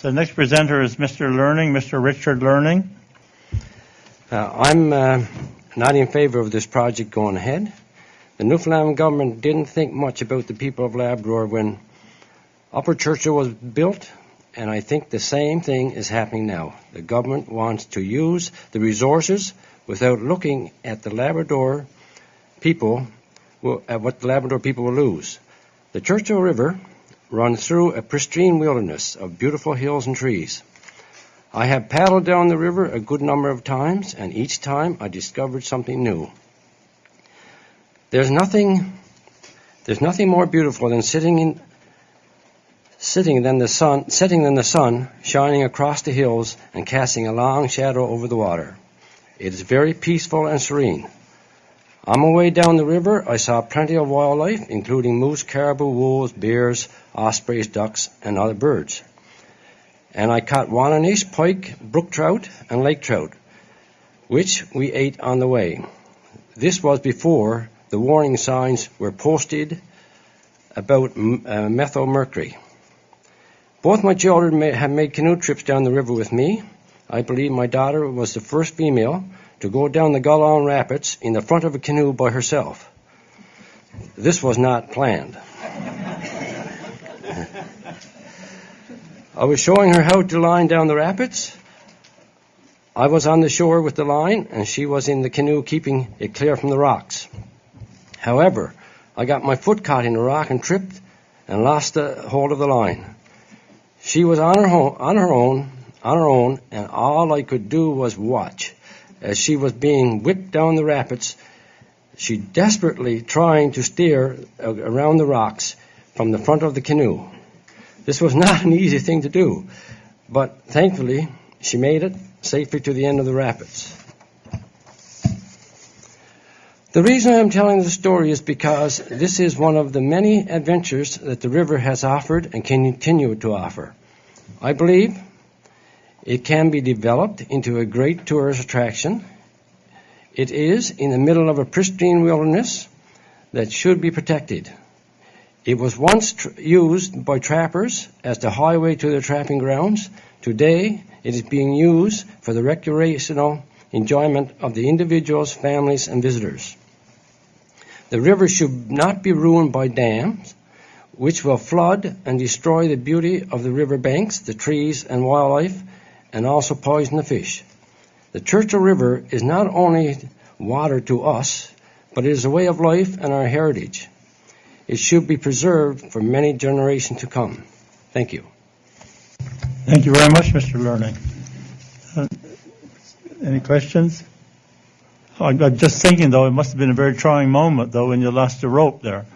So the next presenter is Mr. Learning, Mr. Richard Learning. I'm not in favor of this project going ahead. The Newfoundland government didn't think much about the people of Labrador when Upper Churchill was built, and I think the same thing is happening now. The government wants to use the resources without looking at the Labrador people, at what the Labrador people will lose. The Churchill River runs through a pristine wilderness of beautiful hills and trees. I have paddled down the river a good number of times, and each time I discovered something new. There's nothing more beautiful than setting than the sun shining across the hills and casting a long shadow over the water. It is very peaceful and serene. On my way down the river, I saw plenty of wildlife, including moose, caribou, wolves, bears, ospreys, ducks, and other birds. And I caught wallenish, pike, brook trout, and lake trout, which we ate on the way. This was before the warning signs were posted about methyl mercury. Both my children have made canoe trips down the river with me. I believe my daughter was the first female to go down the Gullon Rapids in the front of a canoe by herself. This was not planned. I was showing her how to line down the rapids. I was on the shore with the line, and she was in the canoe keeping it clear from the rocks. However, I got my foot caught in a rock and tripped and lost the hold of the line. She was on her own, and all I could do was watch as she was being whipped down the rapids. She desperately trying to steer around the rocks from the front of the canoe. This was not an easy thing to do, but thankfully she made it safely to the end of the rapids. The reason I'm telling the story is because this is one of the many adventures that the river has offered and can continue to offer. I believe it can be developed into a great tourist attraction. It is in the middle of a pristine wilderness that should be protected. It was once used by trappers as the highway to their trapping grounds. Today, it is being used for the recreational enjoyment of the individuals, families, and visitors. The river should not be ruined by dams, which will flood and destroy the beauty of the river banks, the trees and wildlife, and also poison the fish. The Churchill River is not only water to us, but it is a way of life and our heritage. It should be preserved for many generations to come. Thank you. Thank you very much, Mr. Learning. Any questions? I'm just thinking, though, it must have been a very trying moment, though, when you lost the rope there.